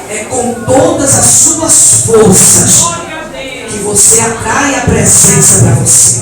É com todas as suas forças que você atrai a presença para você.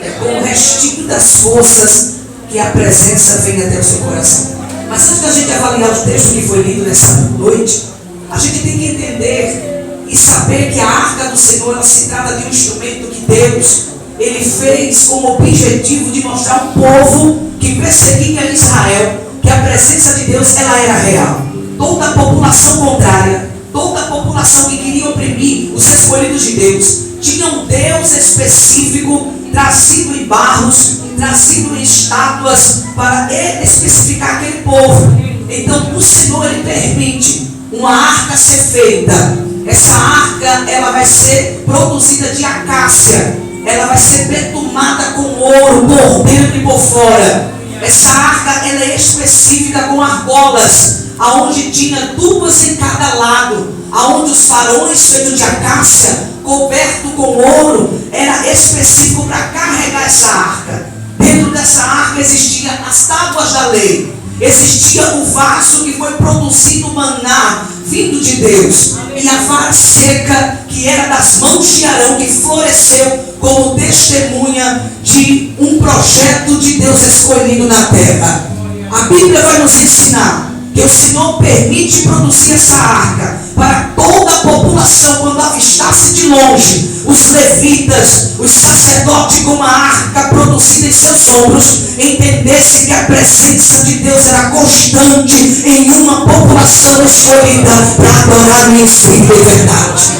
É com o restinho das forças que a presença vem até o seu coração. Mas antes da gente avaliar o texto que foi lido nessa noite, a gente tem que entender e saber que a arca do Senhor, ela se trata de um instrumento que Deus, ele fez com o objetivo de mostrar ao povo que perseguia Israel que a presença de Deus, ela era real. Toda a população contrária, toda a população que queria oprimir os escolhidos de Deus, tinha um Deus específico trazido em barros, trazido em estátuas para especificar aquele povo. Então o Senhor, ele permite uma arca ser feita. Essa arca, ela vai ser produzida de acácia, ela vai ser betumada com ouro por dentro e por fora. Essa arca, ela é específica com argolas, aonde tinha duas em cada lado, aonde os farões feitos de acácia, coberto com ouro, era específico para carregar essa arca. Dentro dessa arca existiam as tábuas da lei, existia o vaso que foi produzido maná, vindo de Deus, e a vara seca, que era das mãos de Arão, que floresceu como testemunha de um projeto de Deus escolhido na terra. A Bíblia vai nos ensinar que o Senhor permite produzir essa arca para toda a população. Quando avistasse de longe os levitas, os sacerdotes, com uma arca produzida em seus ombros, entendesse que a presença de Deus era constante em uma população escolhida para adorar em espírito e verdade.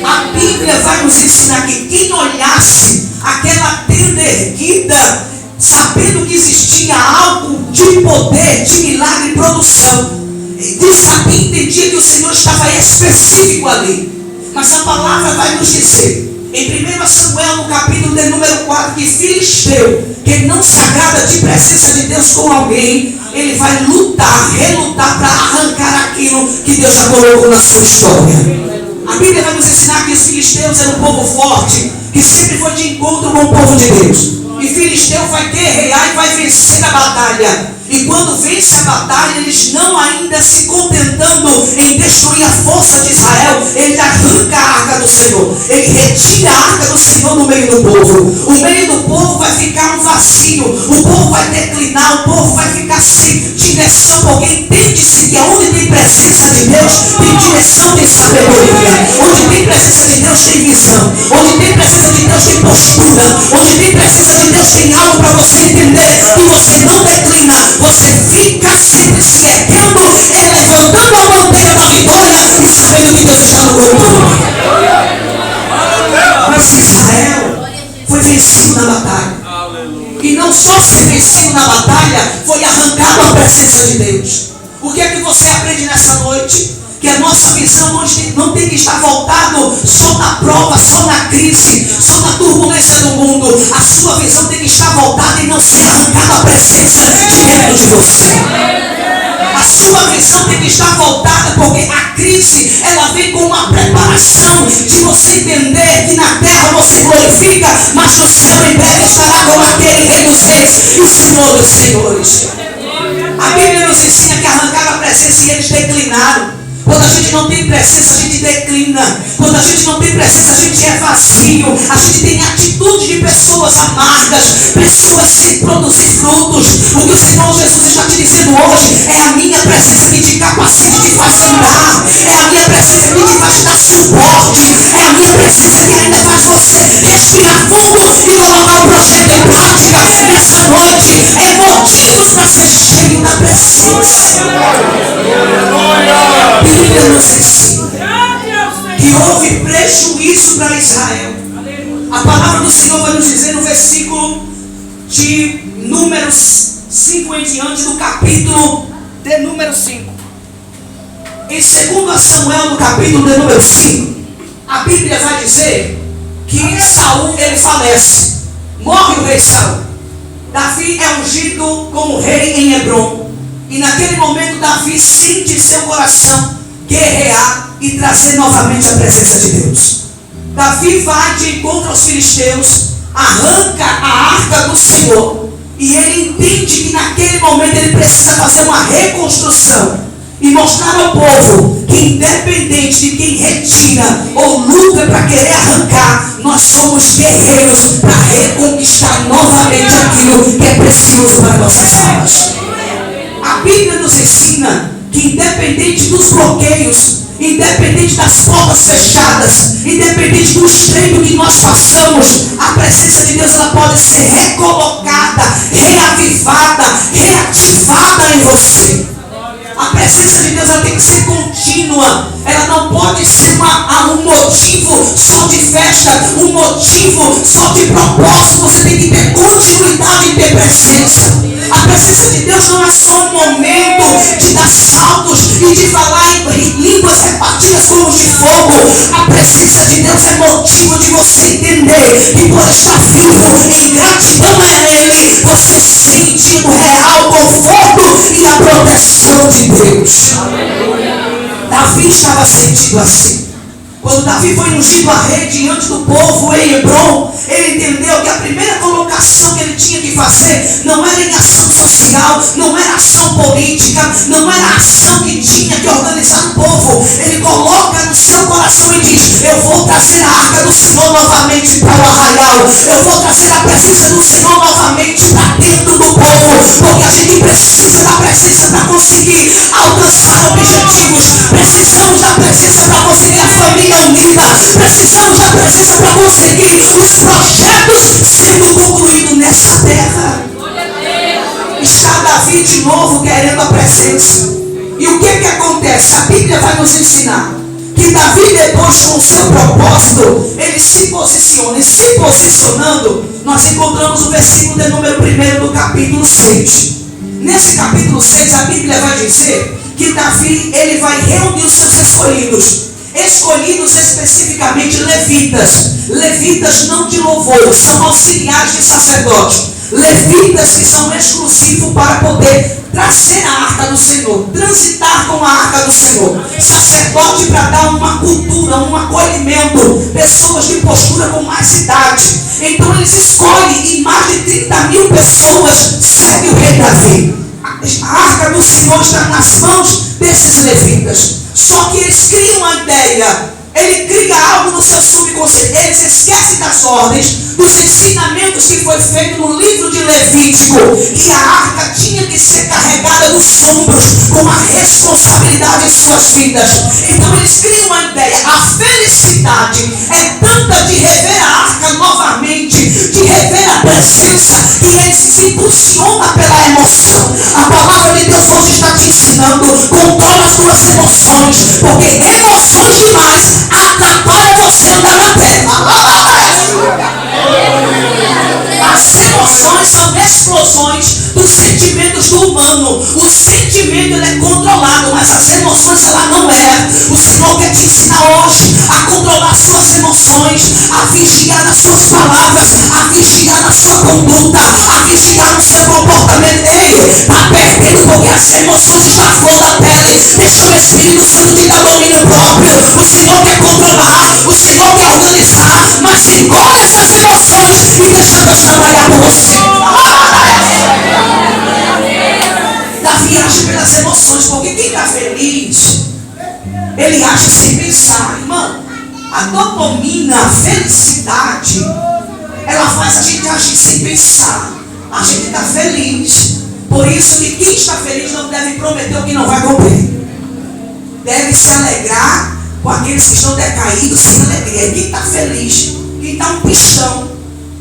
A Bíblia vai nos ensinar que quem olhasse aquela tenda erguida, sabendo que existia algo de poder, de milagre e produção, entendia que o Senhor estava específico ali. Mas a palavra vai nos dizer, em 1 Samuel, no capítulo de número 4, que Filisteu, que não se agrada de presença de Deus com alguém, ele vai lutar, relutar para arrancar aquilo que Deus já colocou na sua história. A Bíblia vai nos ensinar que os filisteus eram um povo forte, que sempre foi de encontro com o povo de Deus. E Filisteu vai guerrear e vai vencer a batalha. E quando vence a batalha, eles não ainda se contentando em destruir a força de Israel, ele arranca a arca do Senhor. Ele retira a arca do Senhor no meio do povo. O meio do povo vai ficar um vazio. O povo vai declinar, o povo vai ficar sem direção, porque entende-se que onde tem presença de Deus, tem direção, tem sabedoria. Onde tem presença de Deus, tem visão. Onde tem presença de Deus, tem postura. Onde tem presença de Deus, tem algo para você entender que você não declina. Você fica sempre se erguendo, levantando a bandeira da vitória e sabendo que Deus está no controle. Mas Israel foi vencido na batalha. E não só ser vencido na batalha, foi arrancado a presença de Deus. O que é que você aprende nessa noite? Que a nossa visão não tem que estar voltado só na prova, só na crise, só na turbulência do mundo. A sua visão tem que estar voltada em não ser arrancada a presença de dentro de você. A sua visão tem que estar voltada, porque a crise, ela vem com uma preparação de você entender que na terra você glorifica, mas no céu em breve estará com aquele Rei dos Reis e Senhor dos Senhores. A Bíblia nos ensina que arrancaram a presença e eles declinaram. Quando a gente não tem presença, a gente declina. Quando a gente não tem presença, a gente é vazio. A gente tem atitude de pessoas amargas, pessoas sem produzir frutos. O que o Senhor Jesus está te dizendo hoje é a minha presença que te capacita, que faz andar. É a minha presença que te faz dar suporte. É a minha presença que ainda faz você respirar fundo e colocar o projeto em prática. Nessa noite é motivo para ser cheio da presença. A Bíblia nos ensina que houve prejuízo para Israel. A palavra do Senhor vai nos dizer no versículo de números 5 em diante, do capítulo de número 5. Em 2 Samuel, no capítulo de número 5, a Bíblia vai dizer que Saul, ele falece, morre o rei Saul. Davi é ungido como rei em Hebrom. E naquele momento Davi sente em seu coração guerrear e trazer novamente a presença de Deus. Davi vai de encontro aos filisteus, arranca a arca do Senhor, e ele entende que naquele momento ele precisa fazer uma reconstrução. e mostrar ao povo que, independente de quem retira ou luta para querer arrancar, nós somos guerreiros para reconquistar novamente aquilo que é precioso para nossas almas. A Bíblia nos ensina que, independente dos bloqueios, independente das portas fechadas, independente do estreito que nós passamos, a presença de Deus ela pode ser recolocada, reavivada, reativada em você. A presença de Deus ela tem que ser contínua. Ela não pode ser um motivo só de festa, um motivo só de propósito. Você tem que ter continuidade em ter presença. A presença de Deus não é só um momento de dar saltos e de falar em línguas repartidas como de fogo. A presença de Deus é motivo de você entender que, por estar vivo em gratidão a Ele, você sente o real conforto e a proteção de Deus. Davi estava sentido assim. Quando Davi foi ungido a rei diante do povo em Hebrom, ele entendeu que a primeira colocação que ele tinha que fazer não era em ação social, não era ação política, não era ação que tinha que organizar o povo. Ele coloca no seu coração e diz: eu vou trazer a arca do Senhor novamente para o arraial, eu vou trazer a presença do Senhor novamente para dentro do povo, porque a gente precisa da presença para conseguir alcançar objetivos, precisamos da presença para conseguir a família unida, precisamos da presença para conseguir os projetos sendo concluídos nessa terra. Está Davi de novo querendo a presença. E o que acontece? A Bíblia vai nos ensinar que Davi, depois, com o seu propósito, ele se posiciona. E se posicionando, nós encontramos o versículo de número 1 do capítulo 6. Nesse capítulo 6, a Bíblia vai dizer que Davi, ele vai reunir os seus escolhidos especificamente levitas. Levitas não de louvor, são auxiliares de sacerdote. Levitas que são exclusivos para poder trazer a arca do Senhor, transitar com a arca do Senhor. Sacerdote para dar uma cultura, um acolhimento, pessoas de postura com mais idade. Então eles escolhem, e mais de 30 mil pessoas seguem o rei Davi. A arca do Senhor está nas mãos desses levitas. Só que eles criam uma ideia, ele cria algo no seu subconsciente, eles esquecem das ordens, dos ensinamentos que foi feito no livro de Levítico, que a arca tinha que ser carregada nos ombros, com a responsabilidade em suas vidas. Então eles criam uma ideia, a felicidade é tanta de rever a arca novamente, de rever a presença, que eles se impulsionam pela emoção. A palavra de Deus hoje está te ensinando: controla as tuas emoções, porque emoções demais atrapalham você andar na terra. As emoções são explosões dos sentimentos do humano. O sentimento ele é controlado, mas as emoções ela não é. O Senhor quer te ensinar hoje a controlar suas emoções, a vigiar nas suas palavras, a vigiar na sua conduta, a vigiar no seu comportamento. Ei, está perdendo porque as emoções estão à flor da pele. Deixa o Espírito Santo te dar domínio próprio. O Senhor quer controlar, o Senhor quer organizar, mas engole essas emoções e deixa Deus trabalhar com você. Davi age pelas emoções, porque quem está feliz, ele age sem pensar. Irmão, a dopamina, a felicidade, ela faz a gente agir sem pensar. A gente está feliz. Por isso que quem está feliz não deve prometer o que não vai cumprir. Deve se alegrar com aqueles que estão decaídos sem alegria. E quem está feliz, quem está um pichão,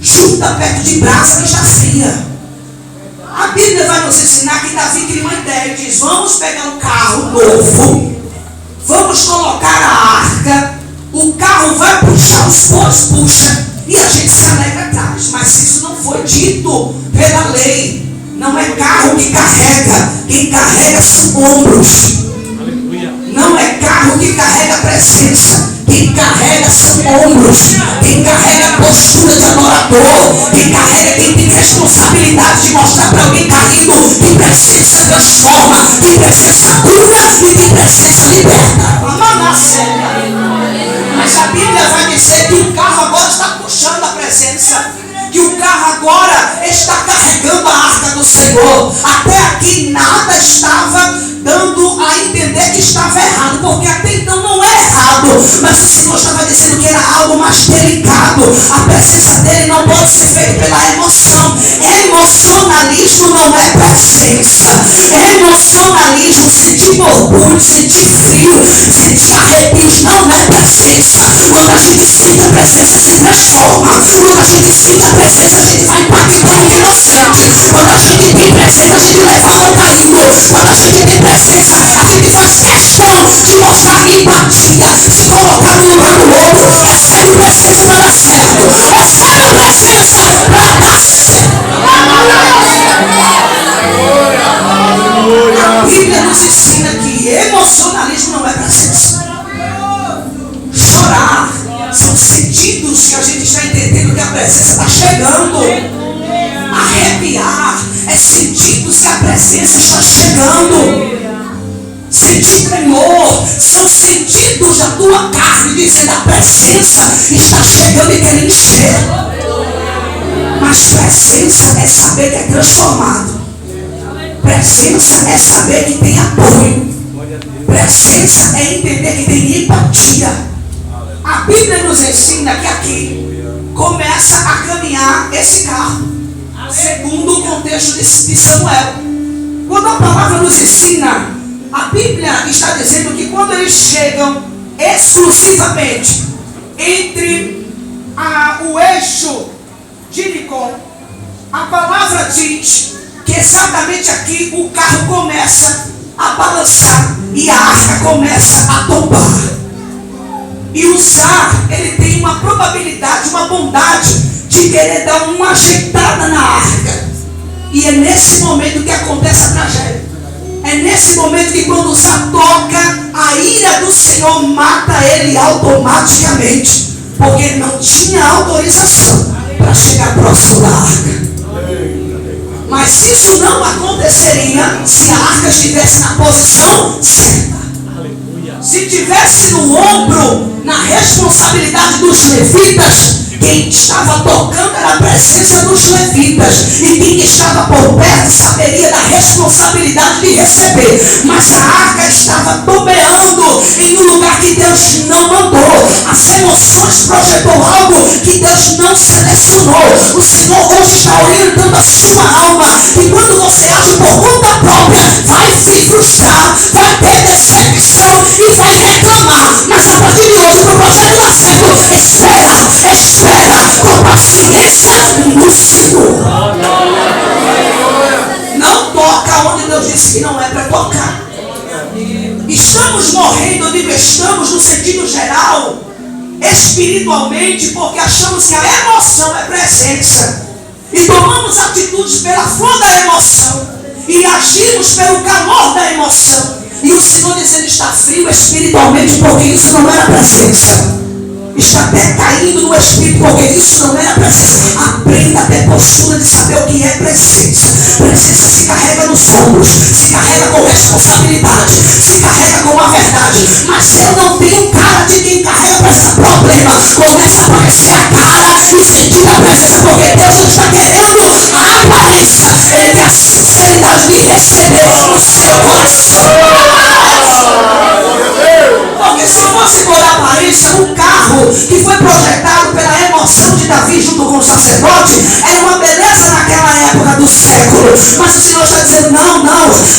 junta perto de brasa que está fria. A Bíblia vai nos ensinar que Davi cria uma ideia. Diz: vamos pegar um carro novo, vamos colocar a arca, o carro vai puxar, os bois puxa, e a gente se alegra atrás. Mas isso não foi dito pela lei. Não é carro que carrega, quem carrega são ombros. Não é carro que carrega presença, quem carrega são ombros, quem carrega a postura de adorador, quem carrega, quem tem responsabilidade de mostrar para alguém caído que presença transforma, que presença cura e que presença liberta. Mas a Bíblia vai dizer que o carro agora está puxando a presença, que o carro agora está carregando a arca do Senhor. Até aqui nada estava dando a entender que estava errado, porque até então não é errado, mas o Senhor estava dizendo que era algo mais delicado. A presença dele não pode ser feita pela emoção. Emocionalismo não é presença. Emocionalismo, sentir orgulho, sentir frio, sentir arrepios não é presença. Quando a gente sente a presença, se transforma. Quando a gente sente a presença, a gente vai impactando quem não sente. Quando a gente tem presença, a gente levanta o caído. Quando a gente tem presença, a gente faz questão de mostrar empatia, se colocar no lugar do outro. Recebe presença para dar certo. Recebe presença para dar certo. A Bíblia nos ensina que emocionalismo não é presença. Chorar são sentidos que a gente está entendendo que a presença está chegando. Arrepiar é sentidos que a presença está chegando. Sentir tremor são sentidos da tua carne dizendo a presença está chegando e quer encher. Mas presença é saber que é transformado. Presença é saber que tem apoio. Presença é entender que tem empatia. A Bíblia nos ensina que aqui começa a caminhar esse carro, segundo o contexto de Samuel. Quando a palavra nos ensina, a Bíblia está dizendo que quando eles chegam exclusivamente entre o eixo de Jericó, a palavra diz que exatamente aqui o carro começa a balançar e a arca começa a tombar. E o Zar, ele tem uma probabilidade, uma bondade de querer dar uma ajeitada na arca. E é nesse momento que acontece a tragédia. É nesse momento que quando o Zar toca, a ira do Senhor mata ele automaticamente. Porque ele não tinha autorização para chegar próximo da arca. Mas isso não aconteceria se a arca estivesse na posição certa. Se tivesse no ombro, na responsabilidade dos levitas, quem estava tocando era a presença dos levitas. E quem estava por perto saberia da responsabilidade de receber. Mas a arca estava tomeando em um lugar que Deus não mandou. As emoções projetou algo que Deus não selecionou. O Senhor hoje está orientando a sua alma. E quando você age por conta própria, vai se frustrar, vai ter decepção e vai reclamar. Mas a partir de hoje, para o projeto dar certo, espera com paciência no Senhor. Não toca onde Deus disse que não é para tocar. Estamos morrendo, eu digo estamos no sentido geral, espiritualmente, porque achamos que a emoção é presença. E tomamos atitudes pela flor da emoção. E agimos pelo calor da emoção. E o Senhor dizendo está frio espiritualmente, porque isso não era presença. Está decaindo no espírito, porque isso não é a presença. Aprenda a ter postura de saber o que é presença. Presença se carrega nos ombros, se carrega com responsabilidade, se carrega com a verdade. Mas eu não tenho cara de quem carrega presença. Problema, começa a aparecer a cara e sentir a presença, porque Deus não está querendo a aparência. Ele tem a sinceridade de receber no seu coração. Porque se fosse por aparência, um carro que foi projetado pela emoção de Davi junto com o sacerdote era uma beleza naquela época do século. Mas o Senhor está dizendo,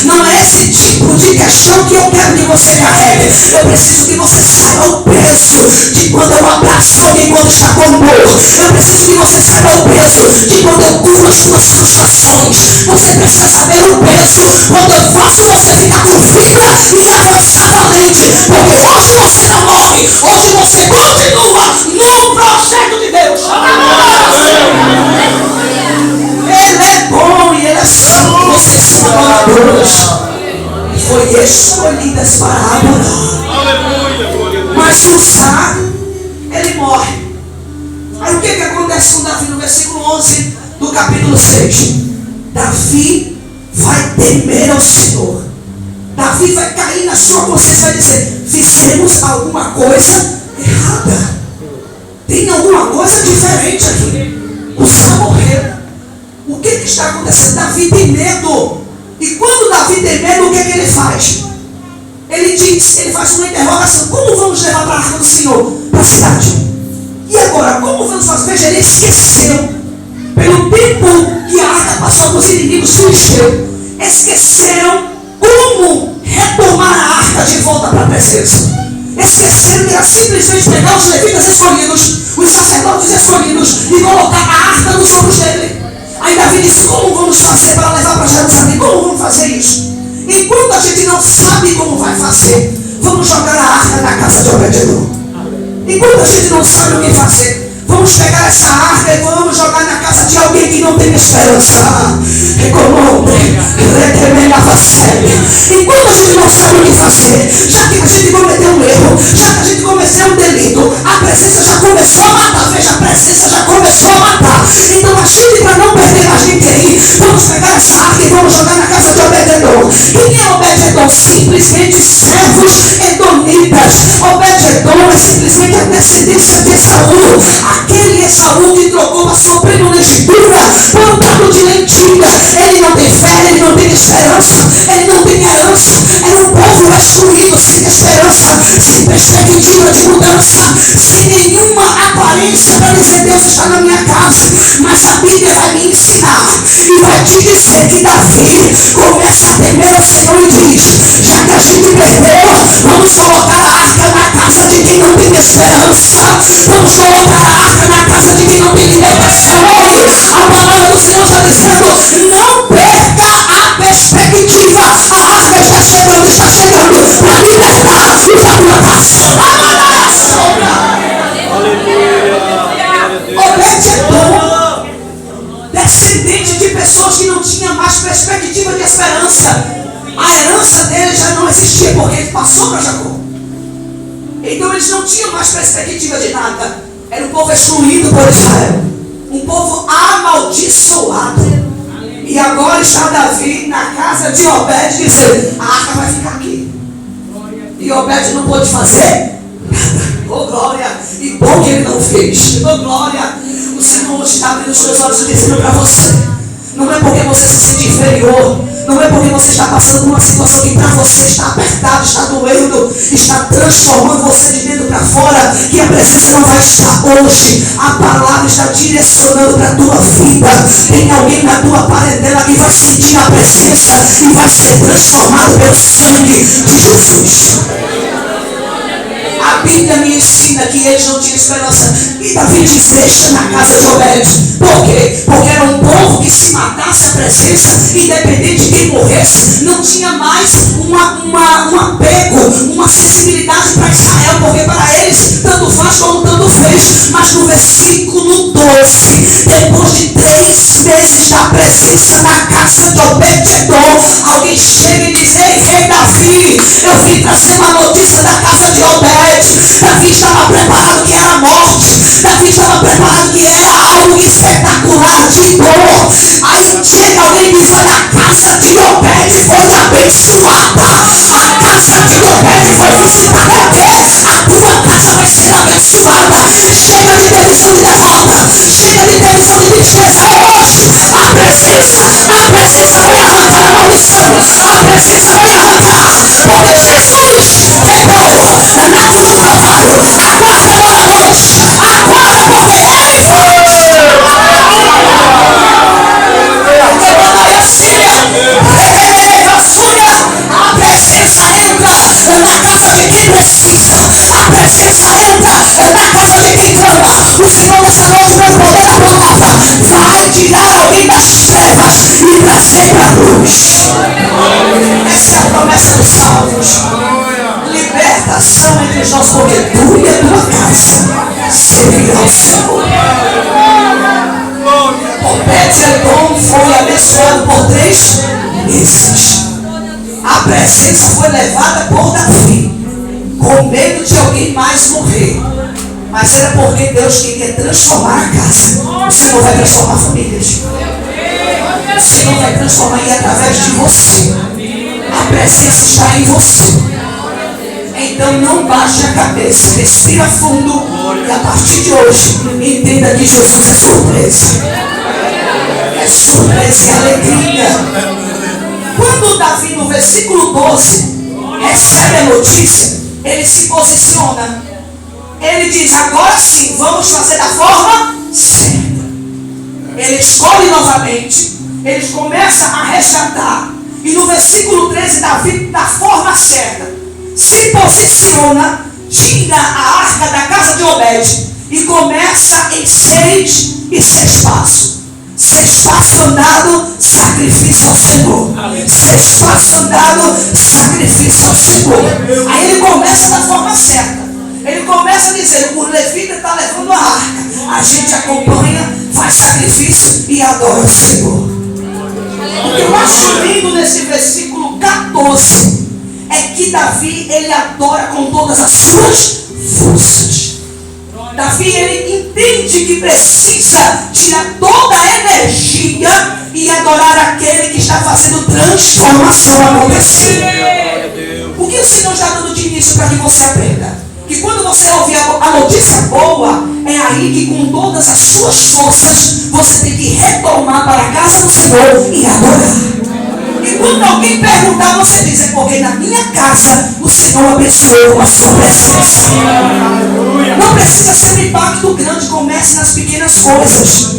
não é esse tipo de questão que eu quero que você carregue. Eu preciso que você saiba o peso de quando eu abraço alguém quando está com dor. Eu preciso que você saiba o peso de quando eu curo as suas frustrações. Você precisa saber o peso quando eu faço você ficar com fibra e avançar valente. Porque hoje você não morre, hoje você continua no projeto de Deus. Ele é bom e ele é santo. Vocês são adoradores. Foi escolhidas para adorar. Mas o Zar, ele morre. Aí o que acontece com Davi no versículo 11 do capítulo 6? Davi vai temer ao Senhor. Davi vai cair na sua consciência e vai dizer, fizemos alguma coisa errada. Tem alguma coisa diferente aqui. O Zar morreu. O que está acontecendo? Davi tem medo. E quando Davi tem medo, o que ele faz? Ele faz uma interrogação: como vamos levar para a arca do Senhor? Para a cidade. E agora, como vamos fazer? Veja, ele esqueceu. Pelo tempo que a arca passou para os inimigos filisteus, esqueceram como retomar a arca de volta para a presença. Esqueceram que era simplesmente pegar os levitas escolhidos, os sacerdotes escolhidos, e colocar a arca nos ombros dele. Aí Davi disse: como vamos fazer para levar para Jerusalém? Como vamos fazer isso? Enquanto a gente não sabe como vai fazer, vamos jogar a arca na casa de Obed-edom. Enquanto a gente não sabe o que fazer, vamos pegar essa arca e vamos jogar na casa de alguém que não tem esperança. Enquanto a gente não sabe o que fazer, já que a gente cometeu um erro, já que a gente cometeu um delito, a presença já começou a matar. Veja, a presença já começou a matar. Então a gente, para não perder a gente aí, vamos pegar essa arca e vamos jogar na casa de Obed-edom. Quem é Obed-edom? Simplesmente servos edomitas. Obed-edom é simplesmente a descendência de Esaú. Aquele Esaú que trocou a sua primogenitura por um prato de lentilha. Ele não tem fé, ele não tem esperança, ele não tem herança. Era um povo excluído, sem esperança, sem perspectiva de mudança, sem nenhuma aparência para dizer: Deus está na minha casa. Mas a Bíblia vai me ensinar e vai te dizer que Davi começa a temer o Senhor e diz: já que a gente perdeu, vamos colocar a arca na casa de quem não tem esperança. Vamos colocar a arca na casa de quem não tem direção. A palavra do Senhor está dizendo: não perca a perspectiva. A arca está chegando para libertar e para plantar. Obed-edom, descendente de pessoas que não tinham mais perspectiva de esperança. A herança dele já não existia, porque ele passou para Jacó. Então eles não tinham mais perspectiva de nada. Era um povo excluído por Israel, um povo amaldiçoado. E agora está Davi na casa de Obed dizendo: a arca vai ficar aqui. E Obed não pôde fazer nada. Oh glória! E bom que ele não fez. Oh glória! O Senhor está abrindo os seus olhos e dizendo para você: não é porque você se sente inferior, não é porque você está passando por uma situação que para você está apertado, está doendo, está transformando você de dentro para fora, que a presença não vai estar hoje. A palavra está direcionando para a tua vida. Tem alguém na tua parentela que vai sentir a presença e vai ser transformado pelo sangue de Jesus. A Bíblia me ensina que eles não tinham esperança. E Davi diz: deixa na casa de Obed. Por quê? Porque era um povo que, se matasse a presença, independente de quem morresse, não tinha mais um apego, uma sensibilidade para Israel, porque para eles tanto faz como tanto fez. Mas no versículo 12, depois de 3 meses da presença na casa de Obed-edom, alguém chega e diz: ei, rei Davi, eu vim trazer uma notícia da casa de Obed. Davi estava preparado que era morte. Davi estava preparado que era algo espetacular de dor. Aí chega alguém e diz: olha, a casa de Obed foi abençoada. A casa de Obed foi visitada. A tua casa vai ser abençoada. Chega de ter visão de derrota. Chega de ter visão de tristeza. Hoje a presença vai arrancar a maldição. A presença vai arrancar. Porque Jesus pegou na cruz do Calvário a quarta morte. Acorda, porque ele foi. A presença entra na casa de quem precisa. A presença entra na casa de quem clama. O Senhor nessa noite, pelo poder da palavra, vai tirar alguém das trevas e trazer para a luz. Essa é a promessa dos salvos. Libertação entre nós, porque tu e a tua casa servirão ao Senhor. Obed-edom foi abençoado por 3 meses. A presença foi levada por Davi, com medo de alguém mais morrer. Mas era porque Deus queria transformar a casa. O Senhor vai transformar famílias. O Senhor vai transformar aí através de você. A presença está em você. Então não baixe a cabeça, respira fundo e a partir de hoje entenda que Jesus é surpresa. É surpresa e alegria. Quando Davi, no versículo 12, recebe a notícia, ele se posiciona. Ele diz: agora sim, vamos fazer da forma certa. Ele escolhe novamente. Ele começa a resgatar. E no versículo 13, Davi, da forma certa, se posiciona, tira a arca da casa de Obed e começa em 6 passos. 6 passos andado, sacrifício ao Senhor. 6 passos andado, sacrifício ao Senhor. Aí ele começa da forma certa. Ele começa a dizer: o levita está levando a arca. A gente acompanha, faz sacrifício e adora o Senhor. O que eu acho lindo nesse versículo 14 é que Davi, ele adora com todas as suas forças. Davi, ele entende que precisa tirar toda a energia e adorar aquele que está fazendo transformação acontecer. O que o Senhor está dando de início para que você aprenda? Que quando você ouvir a notícia boa, é aí que com todas as suas forças você tem que retomar para a casa do Senhor e adorar. E quando alguém perguntar, você diz: é porque na minha casa o Senhor abençoou com a sua presença. Não precisa ser um impacto grande. Comece nas pequenas coisas.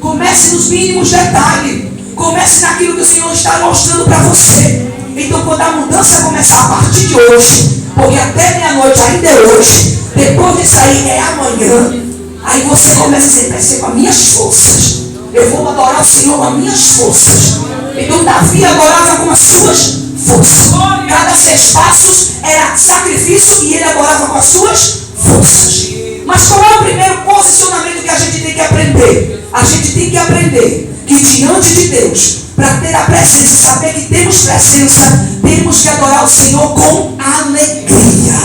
Comece nos mínimos detalhes. Comece naquilo que o Senhor está mostrando para você. Então, quando a mudança começar a partir de hoje, porque até meia-noite ainda é hoje, depois disso aí é amanhã, aí você começa a dizer: vai ser com as minhas forças. Eu vou adorar o Senhor com as minhas forças. Então Davi adorava com as suas forças. Cada 6 passos era sacrifício e ele adorava com as suas forças. Mas qual é o primeiro posicionamento que a gente tem que aprender? A gente tem que aprender que diante de Deus, para ter a presença, saber que temos presença, temos que adorar o Senhor com alegria.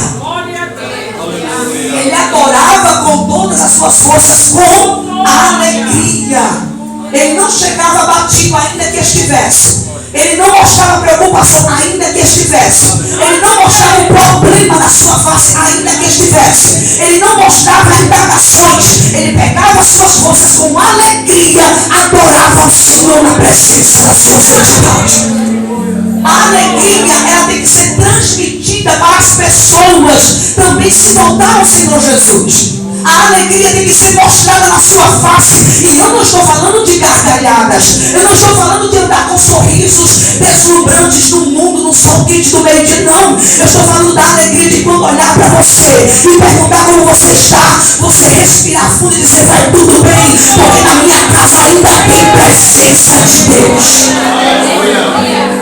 Ele adorava com todas as suas forças com alegria. Ele não chegava abatido ainda que estivesse. Ele não mostrava preocupação ainda que estivesse. Ele não mostrava um problema na sua face ainda que estivesse. Ele não mostrava indagações. Ele pegava as suas forças com alegria, adorava o Senhor na presença da sua santidade. A alegria, ela tem que ser transmitida para as pessoas também se voltar ao Senhor Jesus. A alegria tem que ser mostrada na sua face. E eu não estou falando de gargalhadas. Eu não estou falando de andar com sorrisos deslumbrantes no mundo, no sol quente do meio-dia. Não. Eu estou falando da alegria de quando olhar para você e perguntar como você está. Você respirar fundo e dizer: vai tudo bem, porque na minha casa ainda tem presença de Deus.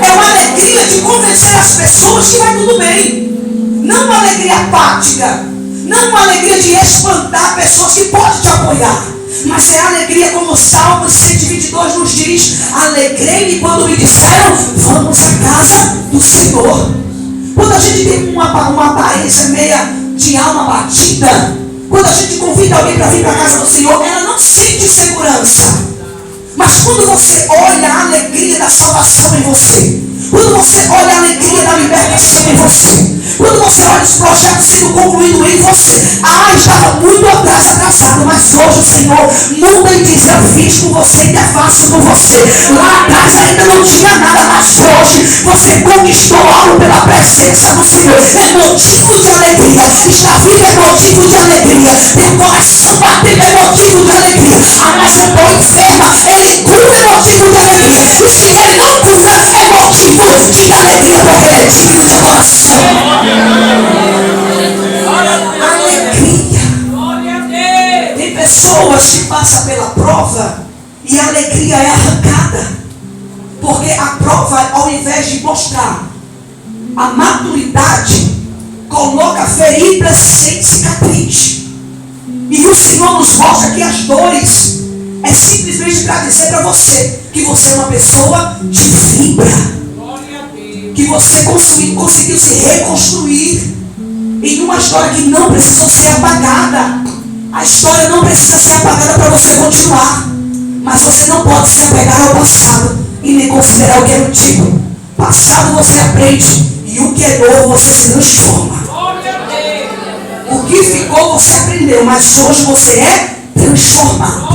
É uma alegria de convencer as pessoas que vai tudo bem. Não uma alegria apática. Não uma alegria de espantar pessoas que podem te apoiar. Mas é alegria como o Salmo 122 nos diz: alegrei-me quando me disseram: vamos à casa do Senhor. Quando a gente tem uma aparência meia de alma batida, quando a gente convida alguém para vir para a casa do Senhor, ela não sente segurança. Mas quando você olha a alegria da salvação em você, quando você olha a alegria da libertação em você, quando você olha os projetos sendo concluídos em você, estava muito atrasado, mas hoje o Senhor muda e diz: eu fiz com você e eu faço com você. Lá atrás ainda não tinha nada, mas hoje você conquistou algo pela presença do Senhor. É motivo de alegria. Estar vivo é motivo de alegria. Ter o coração batendo é motivo de alegria. Mas eu estou enferma, Ele cura, é motivo de alegria. E se Ele não cura, é motivo de alegria, porque Ele é digno de adoração. Alegria. Tem pessoas que passam pela prova e a alegria é arrancada. Porque a prova, ao invés de mostrar a maturidade, coloca feridas sem cicatriz. E o Senhor nos mostra que as dores é simplesmente para dizer para você que você é uma pessoa de fibra. Que você conseguiu se reconstruir em uma história que não precisou ser apagada. A história não precisa ser apagada para você continuar. Mas você não pode se apegar ao passado e nem considerar o que é antigo. Passado você aprende e o que é novo você se transforma. O que ficou você aprendeu, mas hoje você é transformado.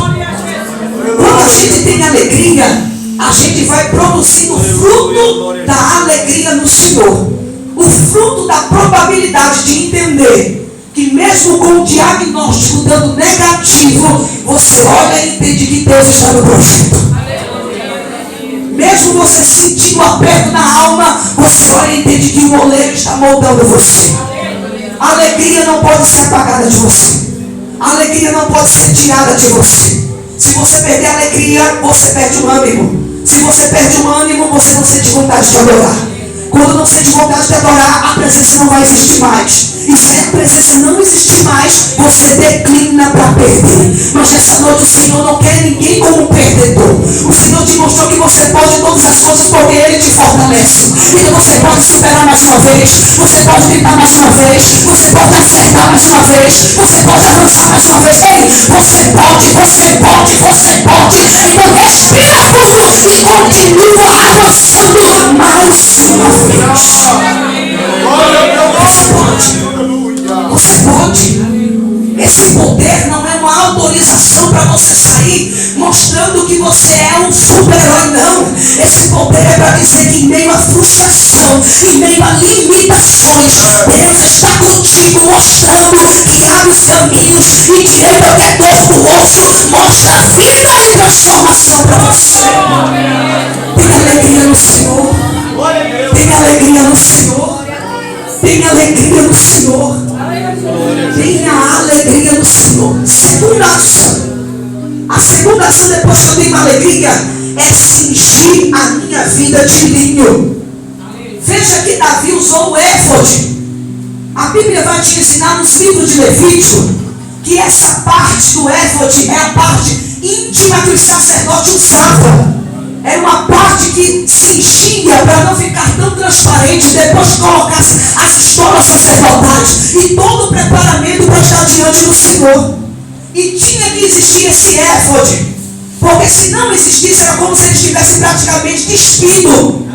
Quando a gente tem alegria, a gente vai produzindo fruto da alegria no Senhor. o fruto da probabilidade de entender que mesmo com o diagnóstico dando negativo, você olha e entende que Deus está no projeto. Mesmo você sentindo aperto na alma, você olha e entende que o moleiro está moldando você. A alegria não pode ser apagada de você. A alegria não pode ser tirada de você. Se você perder a alegria, você perde o ânimo. Se você perde o ânimo, você não sente vontade de adorar. Quando não sente vontade de adorar, a presença não vai existir mais. E se a presença não existir mais, você declina para perder. Mas essa noite o Senhor não quer ninguém como um perdedor. O Senhor te mostrou que você pode todas as coisas porque Ele te fortalece. Então você pode superar mais uma vez. Você pode tentar mais uma vez. Você pode acertar mais uma vez. Você pode avançar mais uma vez. Ei, você pode, você pode, você pode. Então respira fundo e continua avançando mais uma vez. Você pode. Você pode. Esse poder não é uma autorização para você sair mostrando que você é um super-herói, não. Esse poder é para dizer que em meio à frustração, em meio a limitações, Deus está contigo, mostrando que abre os caminhos e direito até dor do osso, mostra vida e transformação para você. Tenha alegria no Senhor. Tenha alegria no Senhor. Tenha alegria no Senhor. Tenha alegria no Senhor. Segunda ação. A segunda ação depois que eu tenho alegria é cingir a minha vida de linho. Veja que Davi usou o éfode. A Bíblia vai te ensinar nos livros de Levítico que essa parte do éfode é a parte íntima que o sacerdote usava. Era uma parte que cingia para não ficar tão transparente. Depois colocasse as estolas sacerdotais e todo o preparamento para estar diante do Senhor. E tinha que existir esse éfode, porque se não existisse era como se ele estivesse praticamente despido.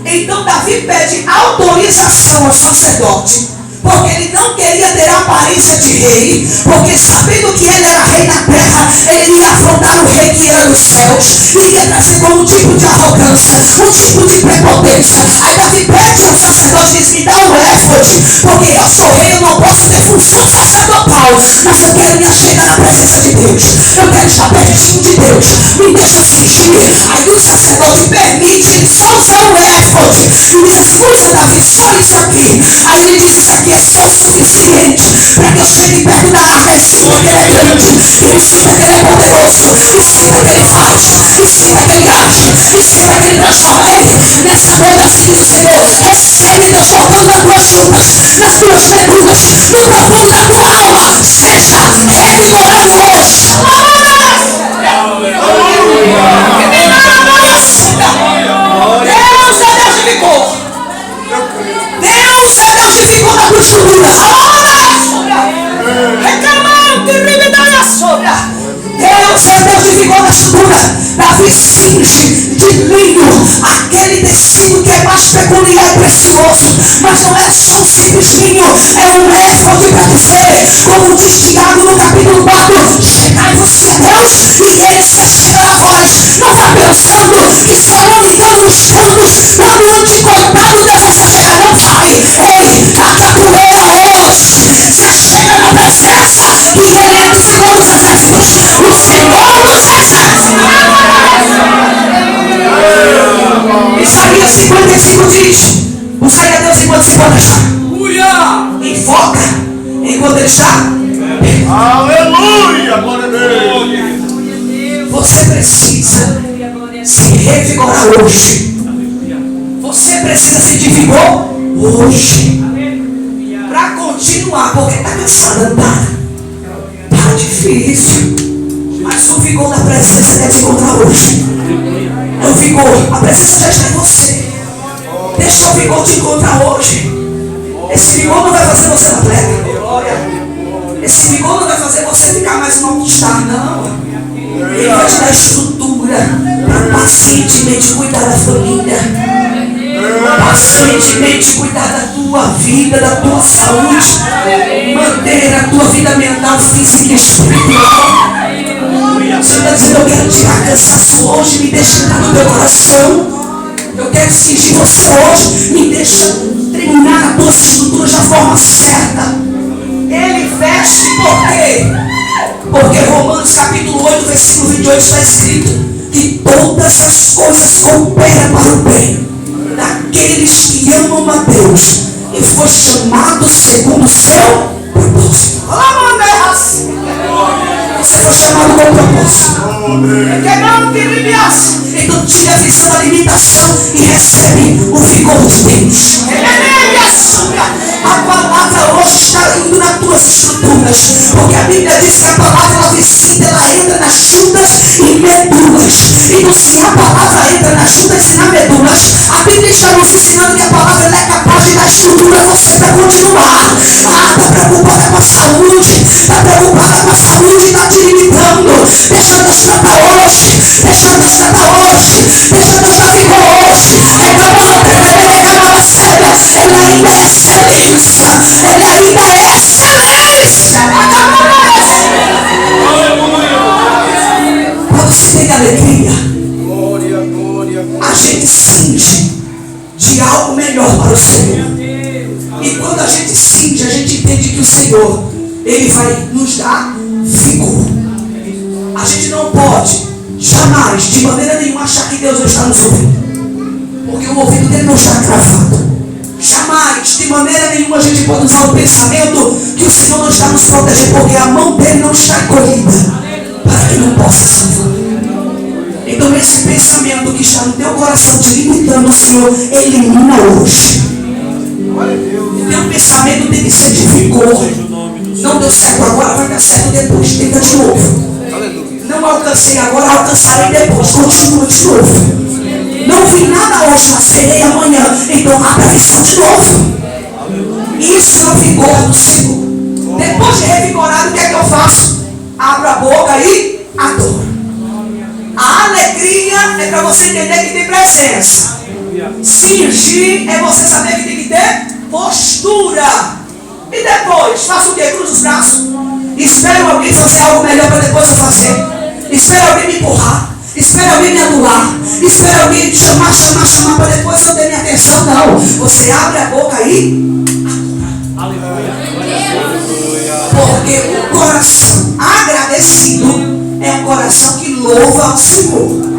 Então Davi pede autorização ao sacerdote, porque ele não queria ter a aparência de rei, porque sabendo que ele era rei na terra, ele ia afrontar o rei que era nos céus, iria trazer como um tipo de arrogância, um tipo de prepotência. Aí Davi pede ao sacerdote e diz: me dá o éfode, porque eu sou rei, eu não posso ter função sacerdotal, mas eu quero me achegar na presença de Deus, eu quero estar pertinho de Deus, me deixa cingir. Aí o sacerdote permite, ele só usa o éfode e diz assim: usa, Davi, só isso aqui. Aí ele diz: isso aqui é só suficiente para que eu chegue perto da arca e sinta que ele é grande, e sinta que ele é poderoso, e sinta que ele faz, e sinta que ele age, e sinta que ele transforma. Ei, nessa noite assim diz o Senhor: recebe Deus tocando nas tuas juntas, nas tuas medulas, no profundo da tua alma. Seja revigorado hoje. Deus é Deus de vigor. Deus é Deus de vigor na costura. Reclamando, terrível sobra. Deus é Deus de vigor na costura. Davi cinge de linho aquele tecido que é mais peculiar e precioso, mas não é só um simples linho, é um éfode para dizer, como diz Tiago no capítulo 4: chegai-vos a Deus e Ele se achega a vós. Não está pensando que só não ligando os campos, caminhando de coitado, Deus vai se achegar. Não vai. Ei, a capoeira hoje se achega na presença e Ele é o Senhor dos exércitos. O Senhor dos exércitos. Isaías 55 diz: buscai a Deus enquanto se pode achar. Enfoca enquanto Ele está. Aleluia! Glória a Deus! Você precisa se revigorar hoje. Você precisa sentir vigor hoje. Para continuar, porque está cansado, tá difícil. Mas o vigor da presença deve encontrar hoje. É o vigor, a presença já está em você. Deixa o vigor te encontrar hoje. Esse vigor não vai fazer você atleta. Esse vigor não vai fazer você ficar mais mal mal-estar, não. Ele vai te dar estrutura para pacientemente cuidar da família, pacientemente cuidar da tua vida, da tua saúde, manter a tua vida mental, física e espiritual. Você está dizendo: eu quero tirar cansaço hoje, me deixa entrar no teu coração. Eu quero cingir você hoje. Me deixa terminar as tuas estruturas da forma certa. Ele veste por quê? Porque Romanos capítulo 8, versículo 28 está escrito que todas as coisas cooperam para o bem daqueles que amam a Deus e foi chamado segundo o seu propósito. Você foi chamado com propósito. Então tira a visão da limitação e recebe o vigor de Deus. A palavra hoje está indo nas tuas estruturas, porque a Bíblia diz que a palavra ela visita, ela entra nas juntas e medulas. Então se a palavra entra nas juntas e nas medulas, a Bíblia está nos ensinando que a palavra ela é capaz de dar estrutura a você para continuar. Está preocupada com a saúde, está preocupada com a saúde, está te limitando. Deixa Deus tratar hoje, deixa Deus tratar hoje, deixa Deus dar vigor hoje. Ele ainda é excelência, ele ainda é excelência. Para você ter alegria, a gente cinge de algo melhor para o Senhor. E quando a gente cinge, a gente entende que o Senhor, Ele vai nos dar vigor. A gente não pode jamais, de maneira nenhuma, achar que Deus não está nos ouvindo, porque o ouvido dele não está gravado. Jamais, de maneira nenhuma, a gente pode usar o pensamento que o Senhor não está nos protegendo, porque a mão dele não está encolhida para que não possa salvar. Então esse pensamento que está no teu coração te limitando, o Senhor elimina hoje. O teu pensamento tem que ser de vigor. Não deu certo agora, vai dar certo depois. Tenta de novo. Não alcancei agora, alcançarei depois. Continua de novo. Não vi nada hoje, mas verei amanhã. Então abra a visão de novo. Isso é o vigor do Senhor. Depois de revigorado, o que é que eu faço? Abro a boca e adoro. A alegria é para você entender que tem presença. Cingir é você saber que tem que ter postura. E depois, faço o quê? Cruzo os braços. Espero alguém fazer algo melhor para depois eu fazer. Espero alguém me empurrar. Espero alguém me anular. Espero alguém me chamar para depois eu ter minha atenção. Não. Você abre a boca e adora. Porque o coração agradecido é um coração que louva ao Senhor.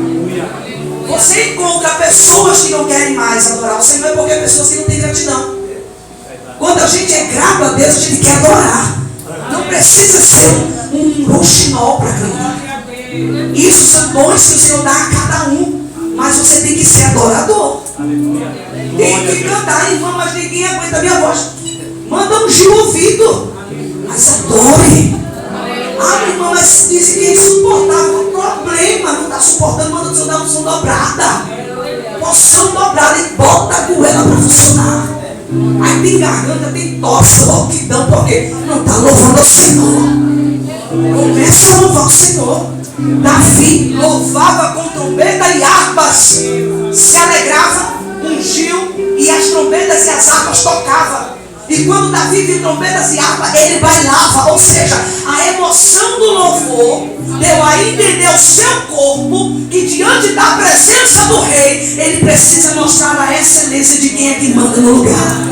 Você encontra pessoas que não querem mais adorar o Senhor, é porque pessoas que não têm gratidão. Quando a gente é grato a Deus, a gente quer adorar. Não precisa ser um rouxinol para cantar. Isso são dons que o Senhor dá a cada um. Mas você tem que ser adorador. Tem que cantar, irmã, mas ninguém aguenta a minha voz. Manda ungir o ouvido. Mas adore. Ah, irmã, mas disse que é insuportável. Problema, não está suportando, manda o Senhor dar uma unção dobrada. Unção dobrada e bota a goela para funcionar. Aí tem garganta, tem tosse, rouquidão, porque não está louvando o Senhor. Começa a louvar o Senhor. Davi louvava com trombeta e harpas, se alegrava, ungiu, e as trombetas e as harpas tocavam. E quando Davi viu trombetas e harpas, ele bailava. Ou seja, a emoção do louvor deu a entender ao seu corpo que diante da presença do rei, ele precisa mostrar a excelência de quem é que manda no lugar.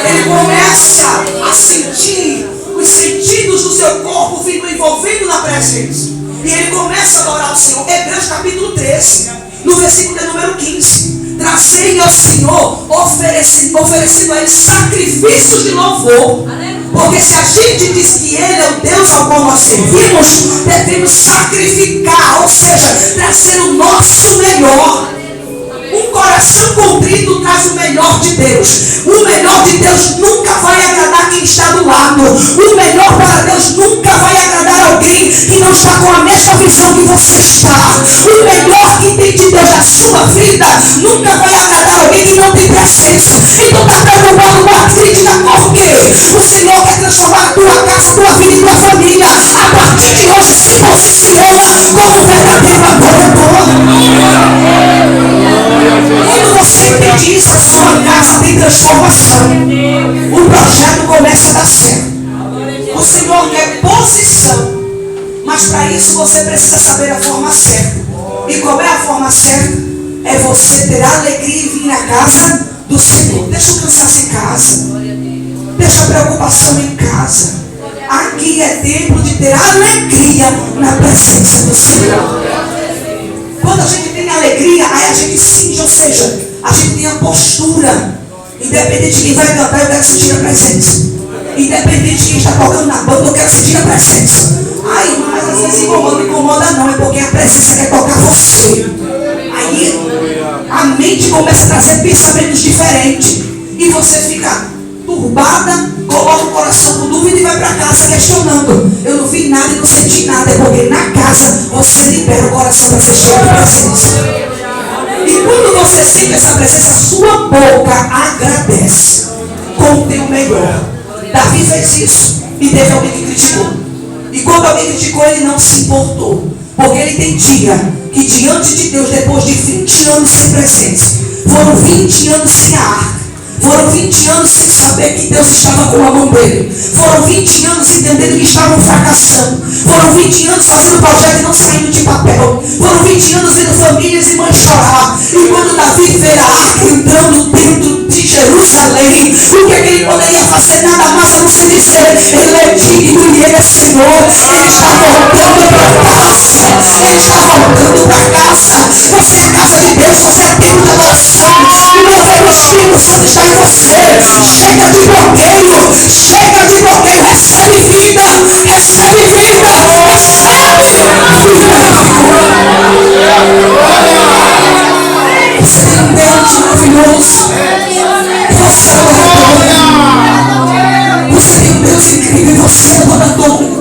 Ele começa a sentir os sentidos do seu corpo vindo envolvendo na presença. E ele começa a adorar o Senhor. Hebreus capítulo 13, no versículo de número 15. Trazei ao Senhor, oferecendo a Ele sacrifícios de louvor. Porque se a gente diz que Ele é o Deus ao qual nós servimos, devemos sacrificar, ou seja, trazer o nosso melhor. Um coração contrito traz o melhor de Deus. O melhor de Deus nunca vai agradar quem está do lado. O melhor para Deus nunca vai agradar alguém que não está com a mesma visão que você está. O melhor que tem de Deus na sua vida nunca vai agradar alguém que não tem presença. Então está preocupado com a crítica, porque o Senhor quer transformar a tua casa, a tua vida e a tua família. A partir de hoje se posiciona como verdadeiro adorador. Quando você entende isso, a sua casa tem transformação. O projeto começa a dar certo. O Senhor quer posição. Mas para isso você precisa saber a forma certa. E qual é a forma certa? é você ter alegria e vir na casa do Senhor. Deixa o cansaço em casa. Deixa a preocupação em casa. Aqui é tempo de ter alegria na presença do Senhor. Quando a gente tem alegria, aí a gente singe, ou seja, a gente tem a postura. Independente de quem vai cantar, eu quero sentir a presença. Independente de quem está tocando na banda, eu quero sentir a presença. Ai, mas às vezes incomoda, não incomoda não, é porque a presença quer tocar você. Aí a mente começa a trazer pensamentos diferentes. E você fica turbada, coloca o coração com dúvida e vai para casa questionando. Eu não vi nada e não senti nada. É porque na casa você libera o coração para ser cheio de presença. E quando você sente essa presença, sua boca agradece. Contém o melhor. Davi fez isso e teve alguém que criticou. E quando alguém criticou, ele não se importou. Porque ele entendia que diante de Deus, depois de 20 anos sem presença, foram 20 anos sem a arca. Foram 20 anos sem saber que Deus estava com a mão dele. Foram 20 anos entendendo que estavam fracassando. Foram 20 anos fazendo projeto e não saindo de papel. Foram 20 anos vendo famílias e mães chorar. E quando Davi vê a arca entrando dentro de Jerusalém, o que ele poderia fazer? Nada mais a não ser dizer: ele é digno e ele é Senhor. Ele está voltando para casa. Ele está voltando para casa. Você é a casa de Deus. Você é templo de adoração. O mover do Espírito Santo está em você. Chega de bloqueio. Chega de bloqueio. Recebe vida. Recebe vida. Recebe vida. Você tem um Deus maravilhoso. Você é adorador. Você tem um Deus incrível. Você é adorador.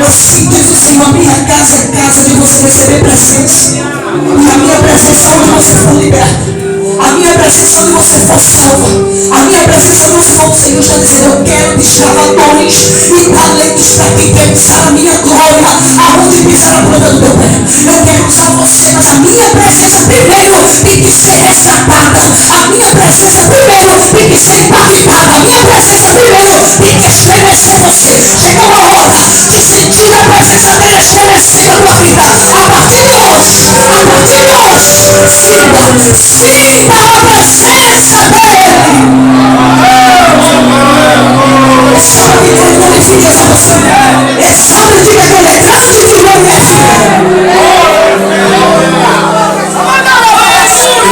Assim diz o Senhor: a minha casa é casa de você receber presença. E a minha presença é onde você for liberto. A minha presença é onde você for salvo. A minha presença é onde você for. O Senhor está dizendo: eu quero descravadores e talentos para que pensar a minha glória aonde pisar a planta do teu pé. Eu quero usar você, mas a minha presença primeiro tem que ser resgatada. A minha presença primeiro tem que ser impactada. A minha presença primeiro tem que estremecer você. Chegou a hora de sentir a presença dele estremecendo a tua vida. A partir de hoje, sinta a presença dele.